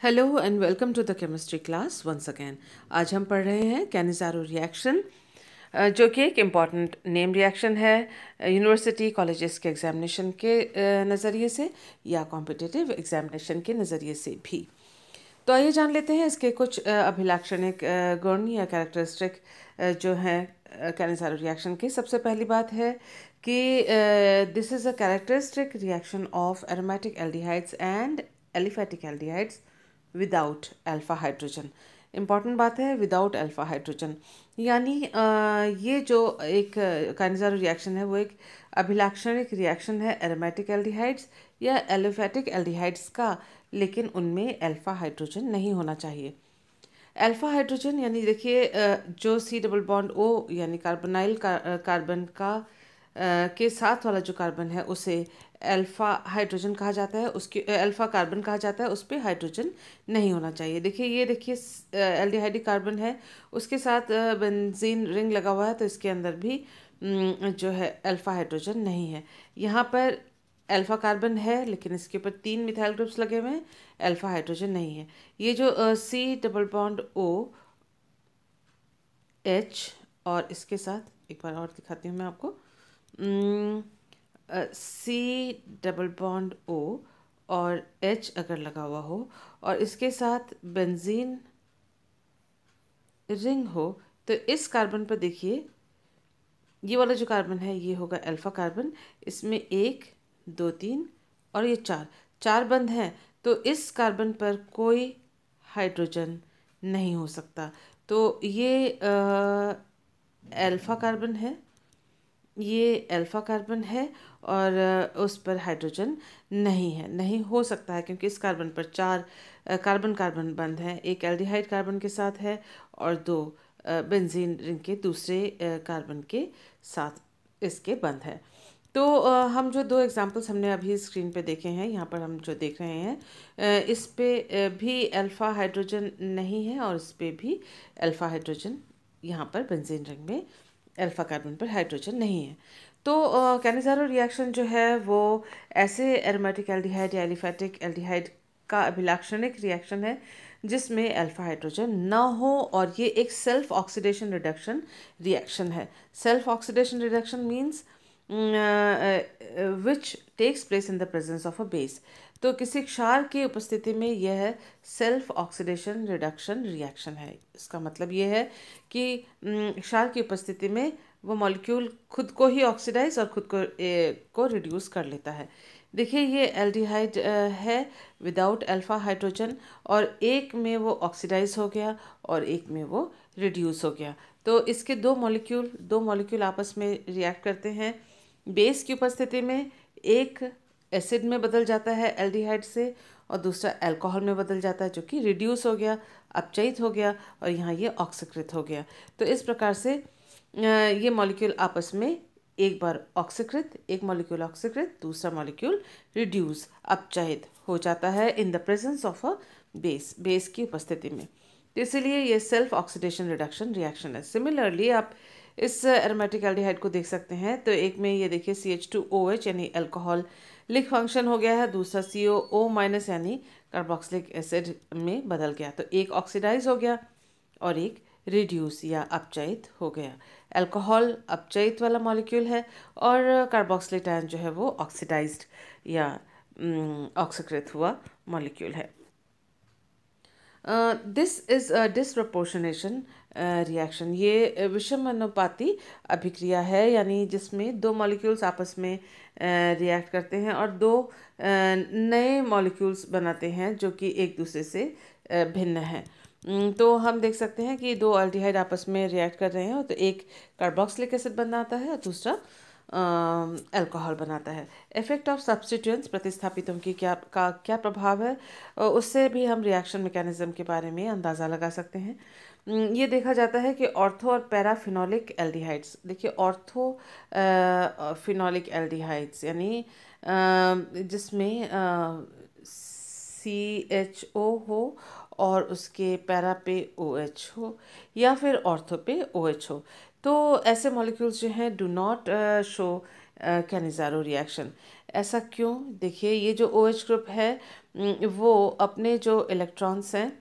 Hello and welcome to the chemistry class once again. आज हम पढ़ रहे हैं कैनिज़ारो रिएक्शन, जो कि एक इम्पॉर्टेंट नेम रिएक्शन है यूनिवर्सिटी कॉलेजेस के एग्जामिनेशन के नज़रिए से या कॉम्पिटिटिव एग्जामिनेशन के नज़रिए से भी। तो आइए जान लेते हैं इसके कुछ अभिलाक्षणिक गुण या कैरेक्टरिस्टिक जो हैं कैनिज़ारो रिएक्शन के। सबसे पहली बात है कि this is a characteristic reaction of aromatic aldehydes and aliphatic aldehydes without alpha hydrogen. Important बात है विदाउट अल्फा हाइड्रोजन, यानी ये जो एक कैनिज़ारो रिएक्शन है वो एक अभिलाक्षणिक रिएक्शन है एरोमेटिक एल्डिहाइड्स या एलिफेटिक एल्डिहाइड्स का, लेकिन उनमें अल्फा हाइड्रोजन नहीं होना चाहिए। अल्फा हाइड्रोजन यानी देखिए जो सी डबल बॉन्ड ओ यानी कार्बोनाइल कार्बन का के साथ वाला जो कार्बन है उसे अल्फा हाइड्रोजन कहा जाता है, उसके अल्फा कार्बन कहा जाता है, उस पर हाइड्रोजन नहीं होना चाहिए। देखिए ये देखिए एल्डिहाइडिक कार्बन है, उसके साथ बेंजीन रिंग लगा हुआ है, तो इसके अंदर भी जो है अल्फा हाइड्रोजन नहीं है। यहाँ पर अल्फा कार्बन है लेकिन इसके ऊपर 3 मिथाइल ग्रुप्स लगे हुए हैं, अल्फा हाइड्रोजन नहीं है। ये जो C double bond O H और इसके साथ एक बार और दिखाती हूँ मैं आपको, सी डबल बॉन्ड ओ और एच अगर लगा हुआ हो और इसके साथ बेंजीन रिंग हो, तो इस कार्बन पर देखिए ये वाला जो कार्बन है ये होगा अल्फा कार्बन। इसमें 1 2 3 और ये 4 बंध हैं, तो इस कार्बन पर कोई हाइड्रोजन नहीं हो सकता। तो ये अल्फा कार्बन है, ये अल्फा कार्बन है और उस पर हाइड्रोजन नहीं है, नहीं हो सकता है क्योंकि इस कार्बन पर 4 कार्बन कार्बन बंध हैं। एक एल्डिहाइड कार्बन के साथ है और 2 बेंजीन रिंग के दूसरे कार्बन के साथ इसके बंध है। तो हम जो 2 एग्जांपल्स हमने अभी स्क्रीन पे देखे हैं, यहाँ पर हम जो देख रहे हैं इस पे भी अल्फा हाइड्रोजन नहीं है और इस पे भी अल्फा हाइड्रोजन, यहाँ पर बेंजीन रिंग में अल्फा कार्बन पर हाइड्रोजन नहीं है। तो कैनिज़ारो रिएक्शन जो है वो ऐसे एरोमेटिक एल्डिहाइड या एलिफेटिक एल्डिहाइड का अभिलाक्षणिक रिएक्शन है जिसमें अल्फा हाइड्रोजन ना हो, और ये एक सेल्फ ऑक्सीडेशन रिडक्शन रिएक्शन है। Self oxidation reduction means which takes place in the presence of a base. तो किसी क्षार की उपस्थिति में यह सेल्फ ऑक्सीडेशन रिडक्शन रिएक्शन है। इसका मतलब ये है कि क्षार की उपस्थिति में वो मॉलिक्यूल खुद को ही ऑक्सीडाइज और खुद को रिड्यूस कर लेता है। देखिए ये एल्डिहाइड है विदाउट अल्फा हाइड्रोजन, और एक में वो ऑक्सीडाइज हो गया और एक में वो रिड्यूस हो गया। तो इसके दो मॉलिक्यूल आपस में रिएक्ट करते हैं। बेस की उपस्थिति में एक एसिड में बदल जाता है एल्डिहाइड से और दूसरा अल्कोहल में बदल जाता है, जो कि रिड्यूस हो गया, अपचयित हो गया, और यहाँ ये ऑक्सीकृत हो गया। तो इस प्रकार से ये मॉलिक्यूल आपस में एक बार ऑक्सीकृत, एक मॉलिक्यूल ऑक्सीकृत, दूसरा मॉलिक्यूल रिड्यूस, अपचयित हो जाता है इन the presence of a base की उपस्थिति में। तो इसीलिए ये सेल्फ ऑक्सीडेशन रिडक्शन रिएक्शन है। सिमिलरली आप इस एरोमेटिक एल्डिहाइड को देख सकते हैं, तो एक में ये देखिए CH2OH यानी अल्कोहलिक फंक्शन हो गया है, दूसरा COO- यानी कार्बोक्सिलिक एसिड में बदल गया। तो एक ऑक्सीडाइज हो गया और एक रिड्यूस या अपचयित हो गया। अल्कोहल अपचयित वाला मॉलिक्यूल है और कार्बोक्सिलिक आयन जो है वो ऑक्सीडाइज्ड या ऑक्सीकृत हुआ मॉलिक्यूल है। This is a disproportionation reaction. ये विषमानुपाती अभिक्रिया है, यानी जिसमें 2 मॉलिक्यूल्स आपस में रिएक्ट करते हैं और 2 नए मॉलिक्यूल्स बनाते हैं जो कि एक दूसरे से भिन्न हैं। तो हम देख सकते हैं कि 2 एल्डिहाइड आपस में रिएक्ट कर रहे हैं, तो एक कार्बोक्सिलिक एसिड बनाता है और दूसरा अल्कोहल बनाता है। इफेक्ट ऑफ सब्स्टिट्यूएंट्स, प्रतिस्थापितों की क्या प्रभाव है, उससे भी हम रिएक्शन मैकेनिज्म के बारे में अंदाज़ा लगा सकते हैं। ये देखा जाता है कि ऑर्थो और पैराफिनोलिक एल्डिहाइड्स, देखिए ऑर्थो फिनोलिक एल्डिहाइड्स यानी जिसमें CHO हो और उसके पैरा पे OH हो या फिर ऑर्थो पे OH हो, तो ऐसे मॉलिक्यूल्स जो हैं do not show Cannizzaro reaction. ऐसा क्यों? देखिए, ये जो OH ग्रुप है वो अपने जो इलेक्ट्रॉन्स हैं,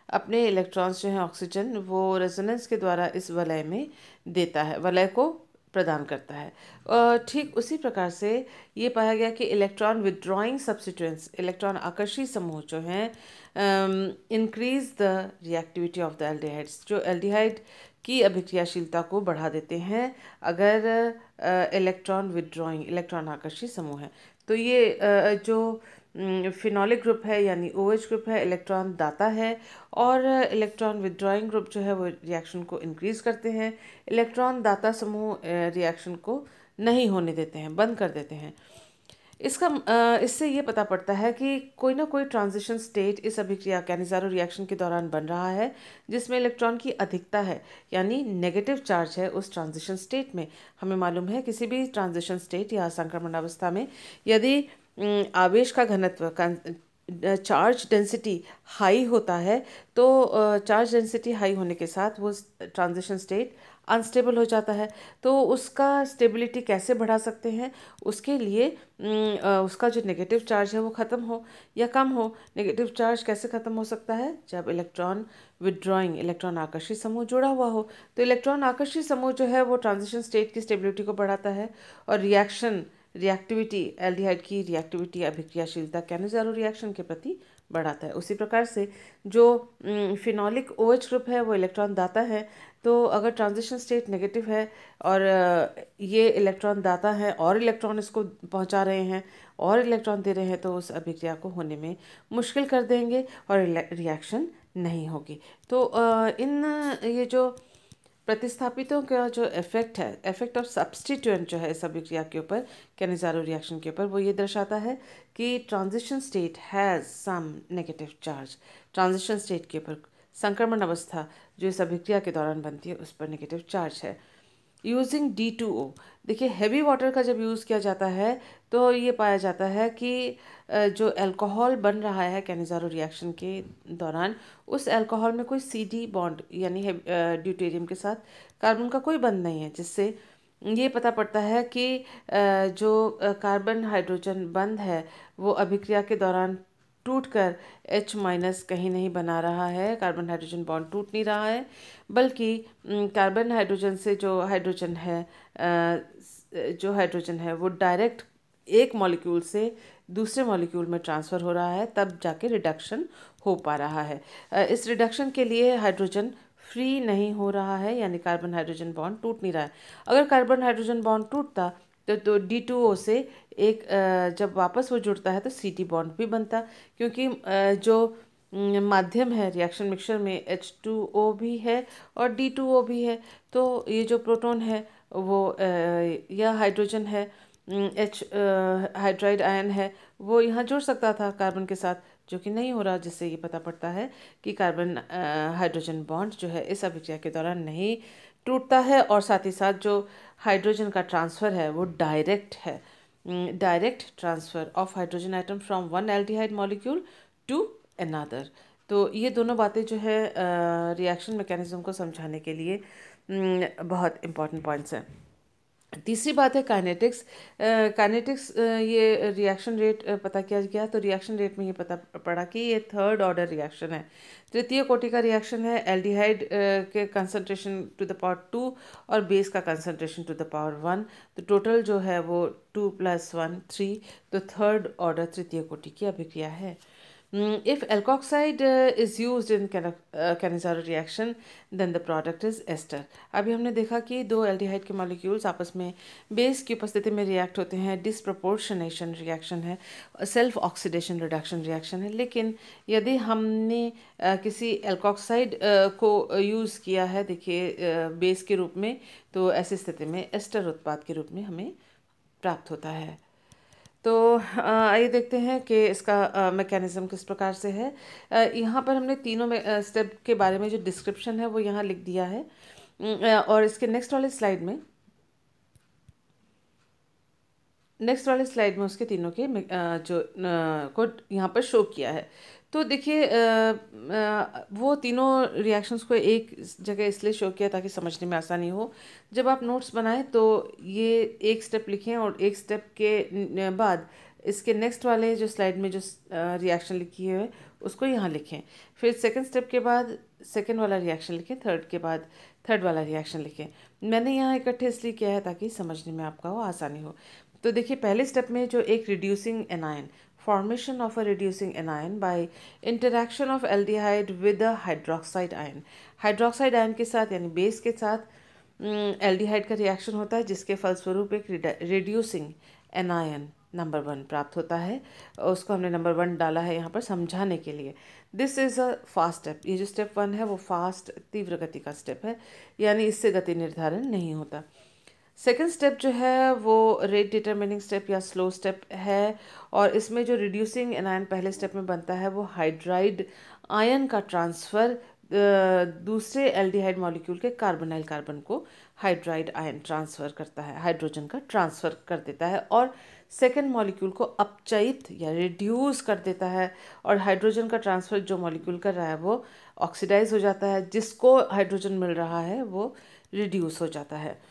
अपने इलेक्ट्रॉन्स जो हैं ऑक्सीजन, वो रेजोनेंस के द्वारा इस वलय में देता है, वलय को प्रदान करता है। ठीक उसी प्रकार से ये पाया गया कि electron withdrawing substituents, electron Aakarshi समूह जो हैं, increase the reactivity of the aldehydes, जो एल्डिहाइड की अभिक्रियाशीलता को बढ़ा देते हैं अगर इलेक्ट्रॉन विदड्रॉइंग, इलेक्ट्रॉन आकर्षी समूह है। तो ये जो फिनोलिक ग्रुप है यानी OH ग्रुप है, इलेक्ट्रॉन दाता है, और इलेक्ट्रॉन विदड्रॉइंग ग्रुप जो है वो रिएक्शन को इंक्रीज करते हैं। इलेक्ट्रॉन दाता समूह रिएक्शन को नहीं होने देते हैं, बंद कर देते हैं। इससे ये पता पड़ता है कि कोई ना कोई ट्रांजिशन स्टेट इस अभिक्रिया कैनिज़ारो रिएक्शन के दौरान बन रहा है जिसमें इलेक्ट्रॉन की अधिकता है यानी नेगेटिव चार्ज है उस ट्रांजिशन स्टेट में। हमें मालूम है किसी भी ट्रांजिशन स्टेट या संक्रमण अवस्था में यदि आवेश का घनत्व चार्ज डेंसिटी हाई होता है तो चार्ज डेंसिटी हाई होने के साथ वो ट्रांजिशन स्टेट अनस्टेबल हो जाता है। तो उसका स्टेबिलिटी कैसे बढ़ा सकते हैं? उसके लिए उसका जो नेगेटिव चार्ज है वो ख़त्म हो या कम हो। नेगेटिव चार्ज कैसे ख़त्म हो सकता है? जब इलेक्ट्रॉन विदड्रॉइंग, इलेक्ट्रॉन आकर्षी समूह जुड़ा हुआ हो। तो इलेक्ट्रॉन आकर्षी समूह जो है वो ट्रांजिशन स्टेट की स्टेबिलिटी को बढ़ाता है और रिएक्टिविटी, एल्डिहाइड की रिएक्टिविटी, अभिक्रियाशीलता कैनिज़ारो रिएक्शन के प्रति बढ़ाता है। उसी प्रकार से जो फिनोलिक OH ग्रुप है वो इलेक्ट्रॉन दाता है। तो अगर ट्रांजिशन स्टेट नेगेटिव है और ये इलेक्ट्रॉन दाता है और इलेक्ट्रॉन इसको पहुंचा रहे हैं और इलेक्ट्रॉन दे रहे हैं तो उस अभिक्रिया को होने में मुश्किल कर देंगे और रिएक्शन नहीं होगी। तो ये जो प्रतिस्थापितों का जो इफेक्ट है, इफेक्ट ऑफ सब्स्टिट्यूएंट जो है इस अभिक्रिया के ऊपर, कैनिज़ारो रिएक्शन के ऊपर, वो ये दर्शाता है कि transition state has some negative charge. Transition state के ऊपर, संक्रमण अवस्था जो इस अभिक्रिया के दौरान बनती है उस पर नेगेटिव चार्ज है। यूजिंग D2O, देखिए हैवी वाटर का जब यूज़ किया जाता है तो ये पाया जाता है कि जो अल्कोहल बन रहा है कैनिज़ारो रिएक्शन के दौरान, उस अल्कोहल में कोई CD बॉन्ड यानी ड्यूटेरियम के साथ कार्बन का कोई बंध नहीं है, जिससे ये पता पड़ता है कि जो कार्बन हाइड्रोजन बंध है वो अभिक्रिया के दौरान टूटकर H- कहीं नहीं बना रहा है, कार्बन हाइड्रोजन बॉन्ड टूट नहीं रहा है, बल्कि कार्बन हाइड्रोजन से जो हाइड्रोजन है वो डायरेक्ट एक मॉलिक्यूल से दूसरे मॉलिक्यूल में ट्रांसफ़र हो रहा है, तब जाके रिडक्शन हो पा रहा है। इस रिडक्शन के लिए हाइड्रोजन फ्री नहीं हो रहा है यानी कार्बन हाइड्रोजन बॉन्ड टूट नहीं रहा है। अगर कार्बन हाइड्रोजन बॉन्ड टूटता तो D2O से एक जब वापस वो जुड़ता है तो CD बॉन्ड भी बनता, क्योंकि जो माध्यम है रिएक्शन मिक्सचर में H2O भी है और D2O भी है। तो ये जो प्रोटॉन है वो या हाइड्रोजन है, H हाइड्राइड आयन है, वो यहाँ जुड़ सकता था कार्बन के साथ, जो कि नहीं हो रहा, जिससे ये पता पड़ता है कि कार्बन हाइड्रोजन बॉन्ड जो है इस अभिक्रिया के दौरान नहीं टूटता है और साथ ही साथ जो हाइड्रोजन का ट्रांसफ़र है वो डायरेक्ट है, direct transfer of hydrogen atom from one aldehyde molecule to another. तो ये दोनों बातें जो है रिएक्शन मैकेनिज्म को समझाने के लिए बहुत इम्पॉर्टेंट पॉइंट्स हैं। तीसरी बात है काइनेटिक्स। काइनेटिक्स ये रिएक्शन रेट पता किया गया तो रिएक्शन रेट में ये पता पड़ा कि ये थर्ड ऑर्डर रिएक्शन है, तृतीय कोटि का रिएक्शन है। एल्डिहाइड के कंसंट्रेशन टू द पावर 2 और बेस का कंसंट्रेशन टू द पावर 1, तो टोटल जो है वो 2 + 1 3, तो थर्ड ऑर्डर तृतीय कोटि की अभिक्रिया है। If alkoxide is used in Cannizzaro reaction then the product is ester. अभी हमने देखा कि दो एल्डिहाइड के मॉलिक्यूल्स आपस में बेस की उपस्थिति में रिएक्ट होते हैं, डिसप्रपोर्शनेशन रिएक्शन है, सेल्फ ऑक्सीडेशन रिडक्शन रिएक्शन है। लेकिन यदि हमने किसी एल्कोक्साइड को यूज़ किया है, देखिए बेस के रूप में, तो ऐसी स्थिति में एस्टर उत्पाद के रूप में हमें प्राप्त होता है। तो आइए देखते हैं कि इसका मैकेनिज्म किस प्रकार से है। यहाँ पर हमने तीनों में स्टेप के बारे में जो डिस्क्रिप्शन है वो यहाँ लिख दिया है, और इसके नेक्स्ट वाले स्लाइड में उसके तीनों के जो को यहाँ पर शो किया है। तो देखिए वो तीनों रिएक्शंस को एक जगह इसलिए शो किया ताकि समझने में आसानी हो। जब आप नोट्स बनाएं तो ये एक स्टेप लिखें और एक स्टेप के बाद इसके नेक्स्ट वाले जो स्लाइड में जो रिएक्शन लिखी है उसको यहाँ लिखें। फिर सेकंड स्टेप के बाद सेकंड वाला रिएक्शन लिखें, थर्ड के बाद थर्ड वाला रिएक्शन लिखें। मैंने यहाँ इकट्ठे इसलिए किया है ताकि समझने में आपका वो आसानी हो। तो देखिए पहले स्टेप में जो एक reducing anion, formation of a reducing anion by interaction of aldehyde with a hydroxide ion। Hydroxide ion के साथ यानी बेस के साथ एल्डिहाइड का रिएक्शन होता है जिसके फलस्वरूप एक रिड्यूसिंग एनायन नंबर 1 प्राप्त होता है। उसको हमने नंबर 1 डाला है यहाँ पर समझाने के लिए। This is a fast step. ये जो स्टेप 1 है वो फास्ट तीव्र गति का स्टेप है, यानी इससे गति निर्धारण नहीं होता। सेकेंड स्टेप जो है वो रेट डिटरमिनिंग स्टेप या स्लो स्टेप है, और इसमें जो रिड्यूसिंग एनायन पहले स्टेप में बनता है वो हाइड्राइड आयन का ट्रांसफ़र दूसरे एल्डिहाइड मॉलिक्यूल के कार्बोनाइल कार्बन को हाइड्राइड आयन ट्रांसफ़र करता है, हाइड्रोजन का ट्रांसफ़र कर देता है और सेकेंड मॉलिक्यूल को अपचयित या रिड्यूस कर देता है। और हाइड्रोजन का ट्रांसफ़र जो मॉलिक्यूल कर रहा है वो ऑक्सीडाइज हो जाता है, जिसको हाइड्रोजन मिल रहा है वो रिड्यूस हो जाता है।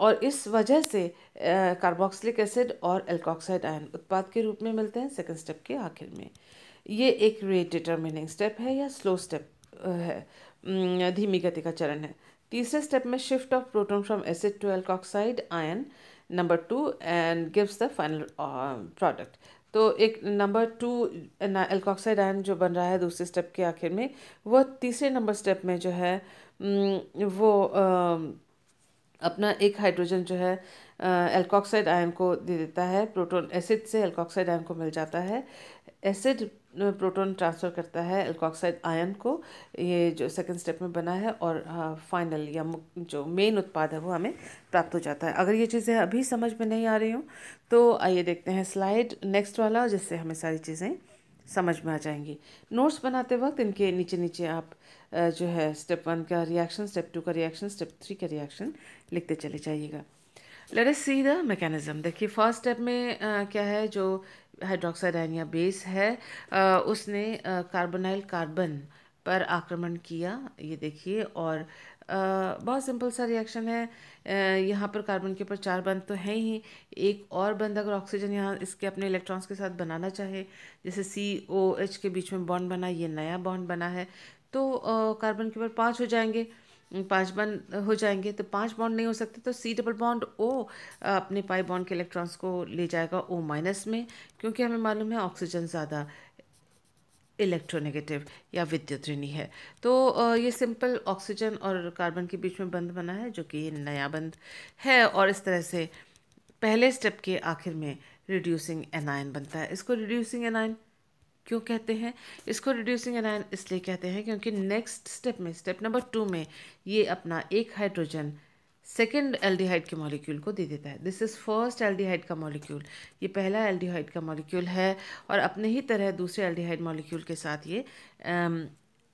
और इस वजह से कार्बोक्सिलिक एसिड और एल्कोक्साइड आयन उत्पाद के रूप में मिलते हैं सेकंड स्टेप के आखिर में। ये एक रेट डिटरमिनिंग स्टेप है या स्लो स्टेप है, धीमी गति का चरण है। तीसरे स्टेप में shift of proton from acid to alkoxide ion number 2 and gives the final product. तो एक नंबर 2 एल्कोक्साइड आयन जो बन रहा है दूसरे स्टेप के आखिर में, वह तीसरे नंबर स्टेप में जो है वो अपना एक हाइड्रोजन जो है एल्कोक्साइड आयन को दे देता है। प्रोटॉन एसिड से एल्कोक्साइड आयन को मिल जाता है, एसिड प्रोटॉन ट्रांसफ़र करता है एल्कोक्साइड आयन को, ये जो सेकंड स्टेप में बना है, और फाइनल या जो मेन उत्पाद है वो हमें प्राप्त हो जाता है। अगर ये चीज़ें अभी समझ में नहीं आ रही हों तो आइए देखते हैं स्लाइड नेक्स्ट वाला, जिससे हमें सारी चीज़ें समझ में आ जाएंगी। नोट्स बनाते वक्त इनके नीचे नीचे आप जो है स्टेप 1 का रिएक्शन, स्टेप 2 का रिएक्शन, स्टेप 3 का रिएक्शन लिखते चले जाइएगा। Let us see the mechanism. देखिए फर्स्ट स्टेप में क्या है, जो हाइड्रोक्साइड आयन या बेस है उसने कार्बोनाइल कार्बन पर आक्रमण किया, ये देखिए, और बहुत सिंपल सा रिएक्शन है। यहाँ पर कार्बन के ऊपर 4 बंध तो हैं ही, एक और बंध अगर ऑक्सीजन यहाँ इसके अपने इलेक्ट्रॉन्स के साथ बनाना चाहे, जैसे COH के बीच में बॉन्ड बना, ये नया बॉन्ड बना है, तो कार्बन के ऊपर 5 हो जाएंगे, 5 बॉन्ड हो जाएंगे। तो 5 बॉन्ड नहीं हो सकते तो C डबल बॉन्ड O अपने पाई बॉन्ड के इलेक्ट्रॉन्स को ले जाएगा O माइनस में, क्योंकि हमें मालूम है ऑक्सीजन ज़्यादा इलेक्ट्रोनेगेटिव या विद्युत ऋणी है। तो ये सिंपल ऑक्सीजन और कार्बन के बीच में बंध बना है, जो कि ये नया बंध है, और इस तरह से पहले स्टेप के आखिर में रिड्यूसिंग एनायन बनता है। इसको रिड्यूसिंग एनायन क्यों कहते हैं? इसको रिड्यूसिंग एनायन इसलिए कहते हैं क्योंकि नेक्स्ट स्टेप में, स्टेप नंबर 2 में, ये अपना एक हाइड्रोजन सेकेंड एल्डिहाइड के मॉलिक्यूल को दे देता है। दिस इज़ फर्स्ट एल्डिहाइड का मॉलिक्यूल, ये पहला एल्डिहाइड का मॉलिक्यूल है, और अपने ही तरह दूसरे एल्डिहाइड मॉलिक्यूल के साथ ये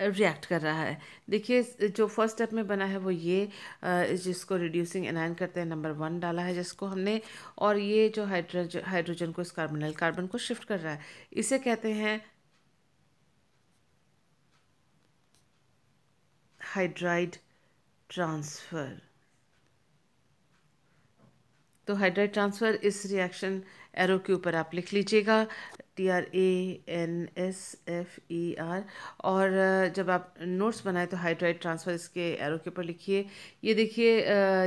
रिएक्ट कर रहा है। देखिए जो फर्स्ट स्टेप में बना है वो ये जिसको रिड्यूसिंग एनायन करते हैं, नंबर 1 डाला है जिसको हमने, और ये जो हाइड्रोजन को इस कार्बोनाइल कार्बन को शिफ्ट कर रहा है, इसे कहते हैं हाइड्राइड ट्रांसफ़र। तो हाइड्राइड ट्रांसफ़र इस रिएक्शन एरो के ऊपर आप लिख लीजिएगा, TRANSFER, और जब आप नोट्स बनाए तो हाइड्राइड ट्रांसफ़र इसके एरो के ऊपर लिखिए। ये देखिए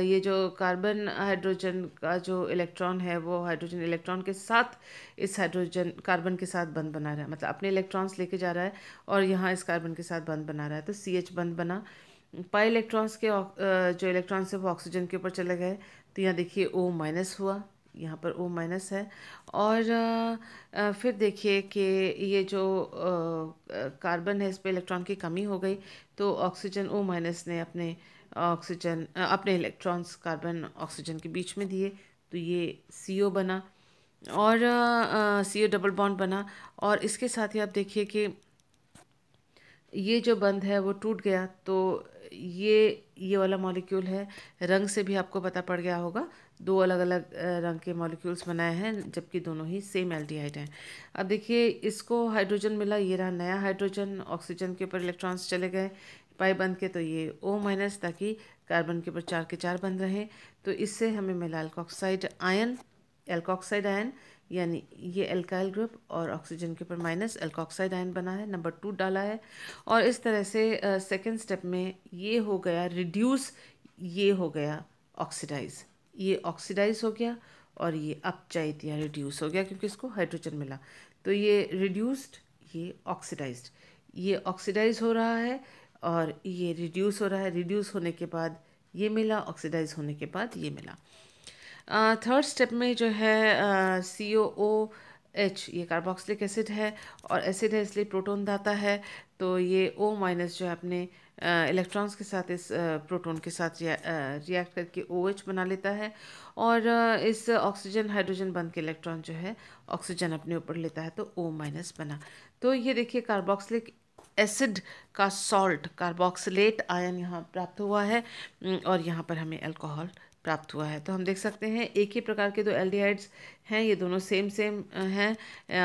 ये जो कार्बन हाइड्रोजन का जो इलेक्ट्रॉन है वो हाइड्रोजन इलेक्ट्रॉन के साथ इस हाइड्रोजन कार्बन के साथ बंध बना रहा है, मतलब अपने इलेक्ट्रॉन्स लेके जा रहा है और यहाँ इस कार्बन के साथ बंध बना रहा है, तो CH बंध बना। पाई इलेक्ट्रॉन्स के जो इलेक्ट्रॉन्स है वो ऑक्सीजन के ऊपर चले गए, तो यहाँ देखिए O माइनस हुआ, यहाँ पर O माइनस है, और फिर देखिए कि ये जो कार्बन है इस पे इलेक्ट्रॉन की कमी हो गई, तो ऑक्सीजन O माइनस ने अपने अपने इलेक्ट्रॉन्स कार्बन ऑक्सीजन के बीच में दिए, तो ये CO बना, और CO डबल बॉन्ड बना, और इसके साथ ही आप देखिए कि ये जो बंध है वो टूट गया। तो ये वाला मॉलिक्यूल है, रंग से भी आपको पता पड़ गया होगा, दो अलग अलग रंग के मॉलिक्यूल्स बनाए हैं, जबकि दोनों ही सेम एल्डिहाइड हैं। अब देखिए, इसको हाइड्रोजन मिला, ये रहा नया हाइड्रोजन, ऑक्सीजन के ऊपर इलेक्ट्रॉन्स चले गए पाई बन के, तो ये O-, ताकि कार्बन के ऊपर 4 के 4 बन रहे। तो इससे हमें मिला एल्कोक्साइड आयन, यानी ये एल्काइल ग्रुप, और ऑक्सीजन के ऊपर माइनस एल्कोक्साइड आयन बना है, नंबर 2 डाला है। और इस तरह से सेकेंड स्टेप में ये हो गया रिड्यूस, ये हो गया ऑक्सीडाइज, ये ऑक्सीडाइज हो गया और ये अपचायित या रिड्यूस हो गया क्योंकि इसको हाइड्रोजन मिला। तो ये रिड्यूस्ड, ये ऑक्सीडाइज्ड, ये ऑक्सीडाइज हो रहा है और ये रिड्यूस हो रहा है। रिड्यूस होने के बाद ये मिला, ऑक्सीडाइज होने के बाद ये मिला। थर्ड स्टेप में जो है COOH, ये कार्बोक्सिलिक एसिड है और एसिड है इसलिए प्रोटॉन दाता है। तो ये O- जो है अपने इलेक्ट्रॉन्स के साथ इस प्रोटॉन के साथ रिएक्ट करके OH बना लेता है और इस ऑक्सीजन हाइड्रोजन बंद के इलेक्ट्रॉन जो है ऑक्सीजन अपने ऊपर लेता है, तो O- बना। तो ये देखिए कार्बोक्सिलिक एसिड का सॉल्ट कार्बोक्सिलेट आयन यहाँ प्राप्त हुआ है और यहाँ पर हमें अल्कोहल प्राप्त हुआ है। तो हम देख सकते हैं एक ही प्रकार के दो एल्डिहाइड्स हैं, ये दोनों सेम हैं,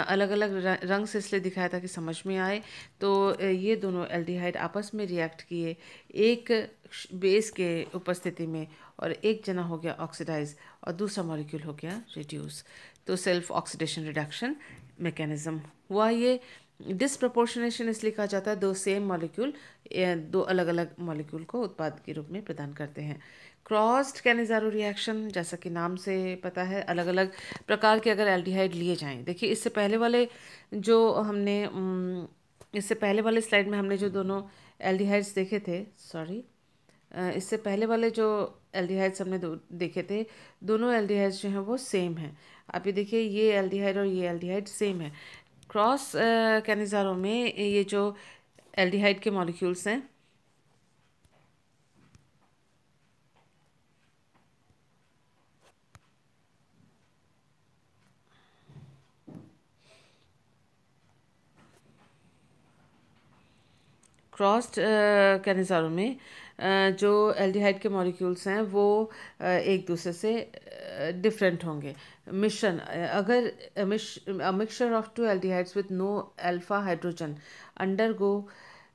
अलग अलग रंग से इसलिए दिखाया था कि समझ में आए। तो ये दोनों एल्डिहाइड आपस में रिएक्ट किए एक बेस के उपस्थिति में और एक जना हो गया ऑक्सीडाइज और दूसरा मॉलिक्यूल हो गया रिड्यूस। तो सेल्फ ऑक्सीडेशन रिडक्शन मैकेनिज्म हुआ। ये डिसप्रपोर्शनेशन इसलिए कहा जाता है, दो सेम मॉलिक्यूल दो अलग अलग मॉलिक्यूल को उत्पाद के रूप में प्रदान करते हैं। क्रॉस्ड कैनिज़ारो रिएक्शन, जैसा कि नाम से पता है, अलग अलग प्रकार के अगर एल्डिहाइड लिए जाएं। देखिए इससे पहले वाले स्लाइड में हमने जो दोनों एल्डिहाइड्स देखे थे, इससे पहले वाले जो एल्डिहाइड्स हमने देखे थे, दोनों एल्डिहाइड्स जो हैं वो सेम हैं। आप ये देखिए, ये एल्डिहाइड और ये एल्डिहाइड सेम है। क्रॉस कैनिज़ारो में ये जो एल्डिहाइड के मॉलिक्यूल्स हैं, क्रॉस्ड कैनिज़ारो में जो एल्डिहाइड के मॉलिक्यूल्स हैं वो एक दूसरे से डिफरेंट होंगे। मिश्रण, अगर mixture of two aldehydes with no alpha hydrogen undergo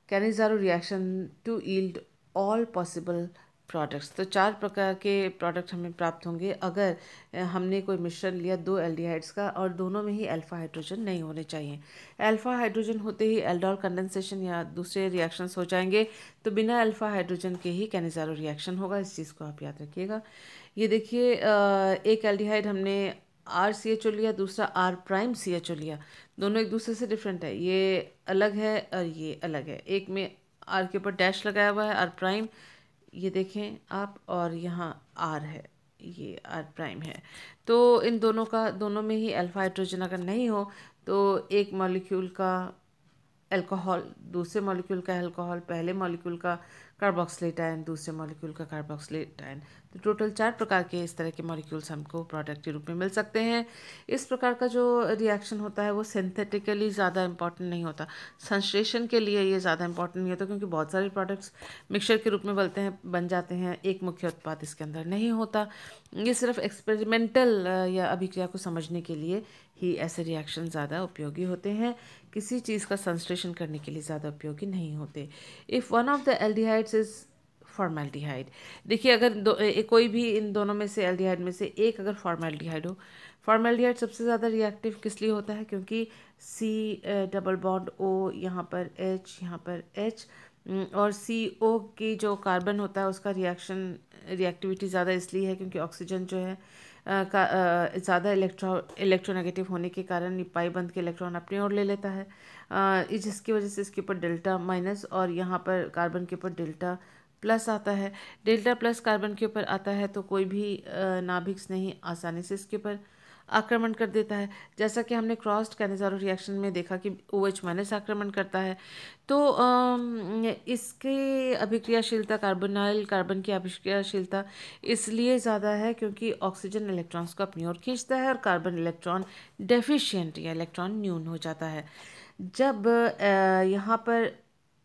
Cannizzaro reaction to yield all possible products. तो 4 प्रकार के प्रोडक्ट हमें प्राप्त होंगे अगर हमने कोई मिश्रण लिया दो एल्डिहाइड्स का और दोनों में ही अल्फा हाइड्रोजन नहीं होने चाहिए। अल्फा हाइड्रोजन होते ही एल्डोल कंडेंसेशन या दूसरे रिएक्शंस हो जाएंगे, तो बिना अल्फा हाइड्रोजन के ही कैनिज़ारो रिएक्शन होगा। इस चीज़ को आप याद रखिएगा। ये देखिए, एक एल्डिहाइड हमने RCHO लिया, दूसरा R'CHO लिया, दोनों एक दूसरे से डिफरेंट है। ये अलग है और ये अलग है। एक में R के ऊपर डैश लगाया हुआ है R', ये देखें आप, और यहाँ R है, ये R' है। तो इन दोनों में ही अल्फा हाइड्रोजन अगर नहीं हो तो एक मॉलिक्यूल का अल्कोहल, दूसरे मॉलिक्यूल का अल्कोहल, पहले मॉलिक्यूल का कार्बोक्सिलेट आयन, दूसरे मॉलिक्यूल का कार्बोक्सिलेट आयन। तो टोटल 4 प्रकार के इस तरह के मॉलिक्यूल्स हमको प्रोडक्ट के रूप में मिल सकते हैं। इस प्रकार का जो रिएक्शन होता है वो सिंथेटिकली ज़्यादा इंपॉर्टेंट नहीं होता, संश्लेषण के लिए ये ज़्यादा इंपॉर्टेंट नहीं होता क्योंकि बहुत सारे प्रोडक्ट्स मिक्सचर के रूप में बन जाते हैं, एक मुख्य उत्पाद इसके अंदर नहीं होता। ये सिर्फ एक्सपेरिमेंटल या अभिक्रिया को समझने के लिए ही ऐसे रिएक्शन ज़्यादा उपयोगी होते हैं, किसी चीज़ का संश्लेषण करने के लिए ज़्यादा उपयोगी नहीं होते। If one of the aldehydes is formaldehyde, देखिए अगर कोई भी इन दोनों में से एल्डिहाइड में से एक अगर फॉर्मेल्डिहाइड हो, फॉर्मेल्डिहाइड सबसे ज़्यादा रिएक्टिव किस लिए होता है? क्योंकि C+O, यहाँ पर H, यहाँ पर H, और CO की जो कार्बन होता है उसका रिएक्टिविटी ज़्यादा इसलिए है क्योंकि ऑक्सीजन जो है ज़्यादा इलेक्ट्रोनेगेटिव होने के कारण ये पाई बंद के इलेक्ट्रॉन अपनी ओर ले लेता है, जिसकी वजह से इसके ऊपर डेल्टा माइनस और यहाँ पर कार्बन के ऊपर डेल्टा प्लस आता है। डेल्टा प्लस कार्बन के ऊपर आता है तो कोई भी नाभिक नहीं आसानी से इसके ऊपर आक्रमण कर देता है, जैसा कि हमने क्रॉस्ड कैनिज़ारो रिएक्शन में देखा कि OH- आक्रमण करता है। तो इसकी अभिक्रियाशीलता, कार्बोनाइल कार्बन की अभिक्रियाशीलता इसलिए ज़्यादा है क्योंकि ऑक्सीजन इलेक्ट्रॉन्स को अपनी ओर खींचता है और कार्बन इलेक्ट्रॉन डेफिशिएंट या इलेक्ट्रॉन न्यून हो जाता है। जब यहाँ पर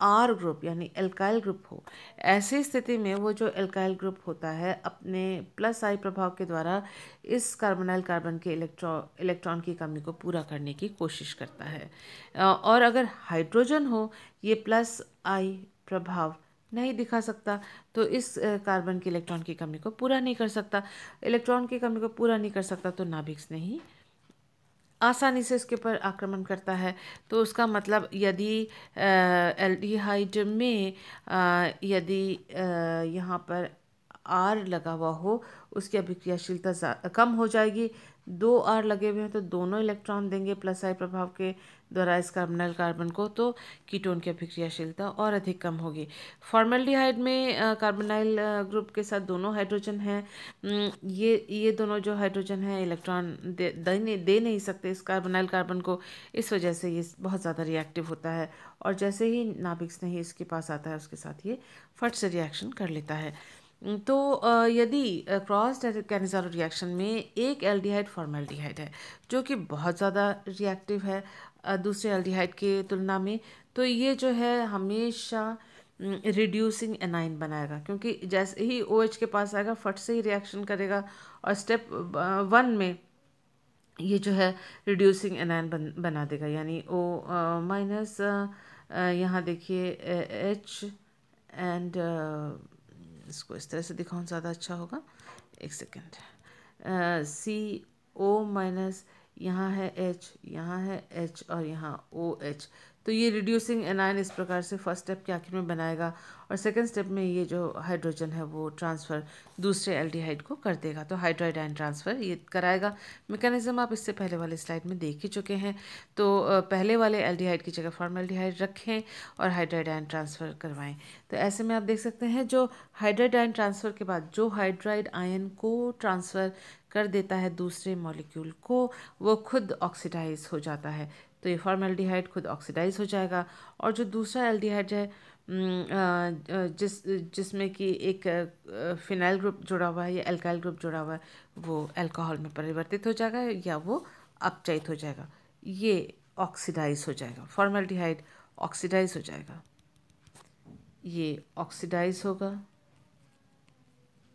आर ग्रुप यानी एल्काइल ग्रुप हो, ऐसी स्थिति में वो जो एल्काइल ग्रुप होता है अपने प्लस आई प्रभाव के द्वारा इस कार्बोनाइल कार्बन के इलेक्ट्रॉन की कमी को पूरा करने की कोशिश करता है। और अगर हाइड्रोजन हो, ये प्लस आई प्रभाव नहीं दिखा सकता, तो इस कार्बन के इलेक्ट्रॉन की कमी को पूरा नहीं कर सकता। इलेक्ट्रॉन की कमी को पूरा नहीं कर सकता तो नाभिक स्नेही आसानी से इसके ऊपर आक्रमण करता है। तो उसका मतलब यदि एल्डिहाइड में यदि यहाँ पर आर लगा हुआ हो, उसकी अभिक्रियाशीलता कम हो जाएगी। 2 आर लगे हुए हैं तो दोनों इलेक्ट्रॉन देंगे प्लस आई प्रभाव के द्वारा इस कार्बोनाइल कार्बन को, तो कीटोन की अभिक्रियाशीलता और अधिक कम होगी। फॉर्मल्डिहाइड में कार्बोनाइल ग्रुप के साथ दोनों हाइड्रोजन हैं। ये दोनों जो हाइड्रोजन हैं इलेक्ट्रॉन दे नहीं सकते इस कार्बोनाइल कार्बन को, इस वजह से ये बहुत ज़्यादा रिएक्टिव होता है। और जैसे ही नाभिक स्नेही इसके पास आता है उसके साथ ये फट से रिएक्शन कर लेता है। तो यदि क्रॉस कैनिज़ारो रिएक्शन में एक एल्डिहाइड फॉर्मल्डिहाइड है जो कि बहुत ज़्यादा रिएक्टिव है दूसरे एल्डिहाइड के तुलना में, तो ये जो है हमेशा रिड्यूसिंग एनाइन बनाएगा, क्योंकि जैसे ही OH के पास आएगा फट से ही रिएक्शन करेगा। और स्टेप 1 में ये जो है रिड्यूसिंग एनाइन बना देगा, यानी O माइनस, यहाँ देखिए H एंड इसको इस तरह से दिखाऊं ज़्यादा अच्छा होगा, एक सेकेंड। CO माइनस, यहाँ है H, यहाँ है H और यहाँ OH। तो ये रिड्यूसिंग एनायन इस प्रकार से फर्स्ट स्टेप के आखिर में बनाएगा और सेकंड स्टेप में ये जो हाइड्रोजन है वो ट्रांसफ़र दूसरे एल्डिहाइड को कर देगा, तो हाइड्राइड आयन ट्रांसफ़र ये कराएगा। मैकेनिज्म आप इससे पहले वाले स्लाइड में देख ही चुके हैं। तो पहले वाले एल्डिहाइड की जगह फॉर्मल्डिहाइड रखें और हाइड्राइड आयन ट्रांसफ़र करवाएं। तो ऐसे में आप देख सकते हैं जो हाइड्राइड आयन ट्रांसफ़र के बाद जो हाइड्राइड आयन को ट्रांसफ़र कर देता है दूसरे मॉलिक्यूल को, वो खुद ऑक्सीडाइज हो जाता है। तो ये फॉर्मल्डिहाइड खुद ऑक्सीडाइज हो जाएगा और जो दूसरा एल्डिहाइड है जिसमें कि एक फिनाइल ग्रुप जुड़ा हुआ है या एल्काइल ग्रुप जुड़ा हुआ है, वो अल्कोहल में परिवर्तित हो जाएगा या वो अपचयित हो जाएगा, ये ऑक्सीडाइज हो जाएगा। फॉर्मल्डिहाइड ऑक्सीडाइज हो जाएगा, ये ऑक्सीडाइज होगा।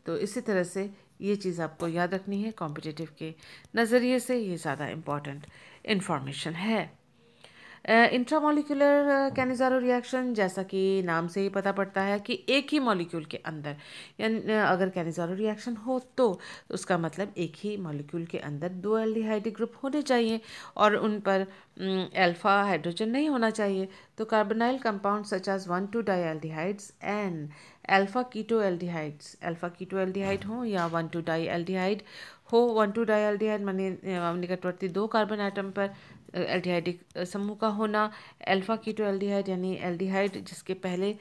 तो इसी तरह से ये चीज़ आपको याद रखनी है, कॉम्पिटिटिव के नज़रिए से ये ज़्यादा इम्पॉर्टेंट इन्फॉर्मेशन है। इंट्रामोलिकुलर कैनिज़ारो रिएक्शन, जैसा कि नाम से ही पता पड़ता है कि एक ही मॉलिक्यूल के अंदर, यानी अगर कैनिज़ारो रिएक्शन हो तो उसका मतलब एक ही मॉलिक्यूल के अंदर 2 एल्डिहाइड ग्रुप होने चाहिए और उन पर अल्फा हाइड्रोजन नहीं होना चाहिए। तो carbonyl compound such as 1,2 dialdehydes and alpha keto aldehyde हो या 1,2 डाइएल्डिहाइड हो। 1,2 डाइएल्डिहाइड माने निकटवर्ती 2 कार्बन आइटम पर एल्डिहाइडिक समूह का होना। अल्फा कीटो एल्डिहाइड यानी एल्डिहाइड जिसके पहले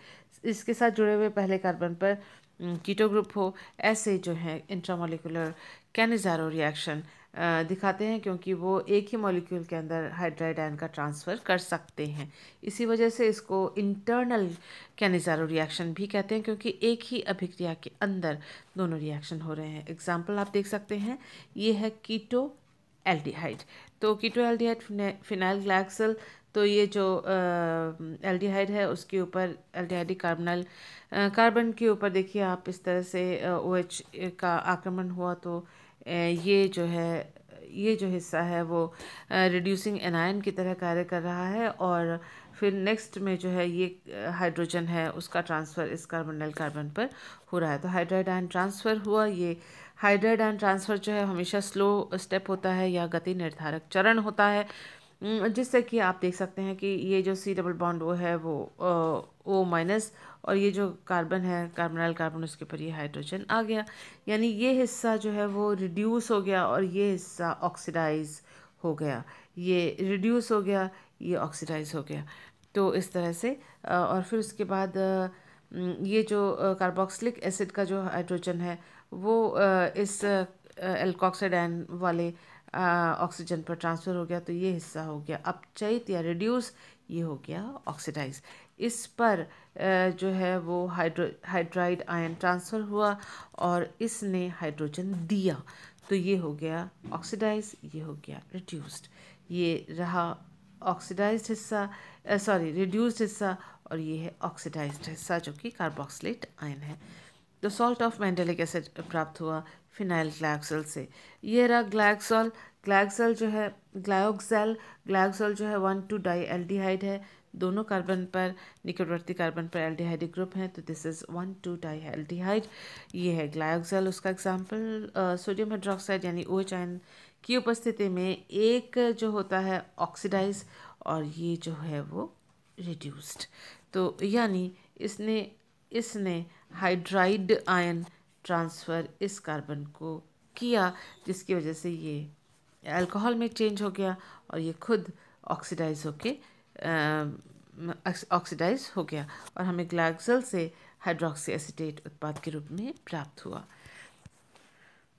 इसके साथ जुड़े हुए पहले कार्बन पर कीटो ग्रुप हो। ऐसे जो है इंट्रामोलिकुलर कैनिज़ारो रिएक्शन दिखाते हैं, क्योंकि वो एक ही मॉलिक्यूल के अंदर हाइड्राइड आयन का ट्रांसफ़र कर सकते हैं। इसी वजह से इसको इंटरनल कैनिज़ारो रिएक्शन भी कहते हैं, क्योंकि एक ही अभिक्रिया के अंदर दोनों रिएक्शन हो रहे हैं। एग्जाम्पल आप देख सकते हैं, ये है कीटो एल्डिहाइड। तो कीटो एल्डिहाइड फिनाइल ग्लाइकोल, तो ये जो एल्डिहाइड है उसके ऊपर एल्डिहाइडिक कार्बोनाइल कार्बन के ऊपर देखिए आप इस तरह से OH का आक्रमण हुआ, तो ये जो है ये जो हिस्सा है वो रिड्यूसिंग एनायन की तरह कार्य कर रहा है और फिर नेक्स्ट में जो है ये हाइड्रोजन है उसका ट्रांसफ़र इस कार्बोनाइल कार्बन पर हो रहा है। तो हाइड्राइड आयन ट्रांसफ़र हुआ। ये हाइड्राइड आयन ट्रांसफ़र जो है हमेशा स्लो स्टेप होता है या गति निर्धारक चरण होता है, जिससे कि आप देख सकते हैं कि ये जो C डबल बॉन्ड वो है वो O माइनस और ये जो कार्बन है कार्बोनाइल कार्बन उसके ऊपर ये हाइड्रोजन आ गया, यानी ये हिस्सा जो है वो रिड्यूस हो गया और ये हिस्सा ऑक्सीडाइज हो गया। ये रिड्यूस हो गया, ये ऑक्सीडाइज हो गया। तो इस तरह से और फिर उसके बाद ये जो कार्बोक्सिलिक एसिड का जो हाइड्रोजन है वो इस एल्कोक्साइड आयन वाले ऑक्सीजन पर ट्रांसफ़र हो गया, तो ये हिस्सा हो गया अपचयित या रिड्यूस, ये हो गया ऑक्सीडाइज। इस पर जो है वो हाइड्राइड आयन ट्रांसफ़र हुआ और इसने हाइड्रोजन दिया, तो ये हो गया ऑक्सीडाइज, ये हो गया रिड्यूस्ड। ये रहा ऑक्सीडाइज्ड हिस्सा, रिड्यूस्ड हिस्सा, और ये है ऑक्सीडाइज्ड हिस्सा जो कि कार्बोक्सिलेट आयन है। तो सॉल्ट ऑफ मैंडेलिक एसिड प्राप्त हुआ फिनाइल ग्लाइकोल से। ये रहा ग्लाइकोल। ग्लाइकोल जो है ग्लाइकोल जो है 1,2 डाई एल्डिहाइड है। दोनों कार्बन पर, निकटवर्ती कार्बन पर एल्डिहाइडिक ग्रुप हैं, तो दिस इज़ 1,2 डाई एल्डिहाइड। ये है ग्लाइकोल। उसका एग्जाम्पल सोडियम हाइड्रोक्साइड यानी OH आयन की उपस्थिति में एक जो होता है ऑक्सीडाइज, और ये जो है वो रिड्यूस्ड। तो यानी इसने हाइड्राइड आयन ट्रांसफ़र इस कार्बन को किया, जिसकी वजह से ये अल्कोहल में चेंज हो गया और ये खुद ऑक्सीडाइज हो गया और हमें ग्लाइकोल से हाइड्रोक्सी एसीटेट उत्पाद के रूप में प्राप्त हुआ।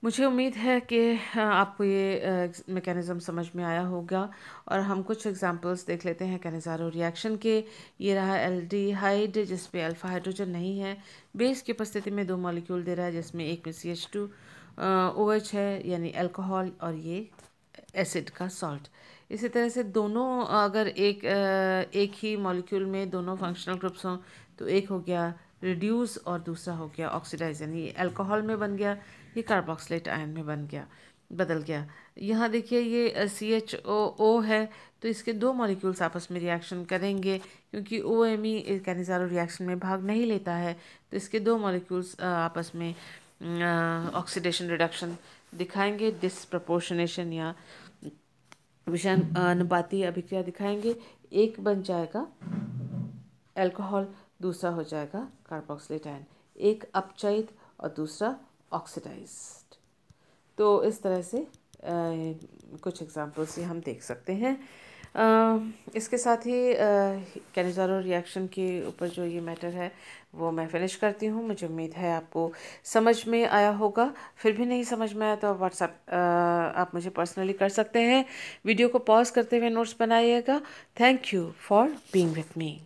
मुझे उम्मीद है कि आपको ये मैकेनिज़्म समझ में आया होगा, और हम कुछ एग्जांपल्स देख लेते हैं कैनिज़ारो रिएक्शन के। ये रहा एल्डिहाइड जिस पे अल्फ़ा हाइड्रोजन नहीं है, बेस की उपस्थिति में 2 मॉलिक्यूल दे रहा है, जिसमें एक में CH2OH है यानी अल्कोहल, और ये एसिड का सॉल्ट। इसी तरह से दोनों अगर एक ही मॉलिक्यूल में दोनों फंक्शनल ग्रुप्स हों, तो एक हो गया रिड्यूस और दूसरा हो गया ऑक्सीडाइज, यानी अल्कोहल में बन गया, ये कार्बोक्सिलेट आयन में बदल गया। यहाँ देखिए ये CHOO है, तो इसके 2 मॉलिक्यूल्स आपस में रिएक्शन करेंगे, क्योंकि OMe कैनिज़ारो रिएक्शन में भाग नहीं लेता है, तो इसके 2 मॉलिक्यूल्स आपस में ऑक्सीडेशन रिडक्शन दिखाएंगे, डिसप्रपोर्शनेशन या विषानुपाती अभिक्रिया दिखाएंगे। एक बन जाएगा अल्कोहल, दूसरा हो जाएगा कार्बोक्सिलेट आयन, एक अपचयित और दूसरा ऑक्सीडाइज्ड। तो इस तरह से कुछ एग्जांपल से हम देख सकते हैं। इसके साथ ही कैनिज़ारो रिएक्शन के ऊपर जो ये मैटर है वो मैं फिनिश करती हूँ। मुझे उम्मीद है आपको समझ में आया होगा। फिर भी नहीं समझ में आया तो व्हाट्सएप आप मुझे पर्सनली कर सकते हैं। वीडियो को पॉज करते हुए नोट्स बनाइएगा। Thank you for being with me.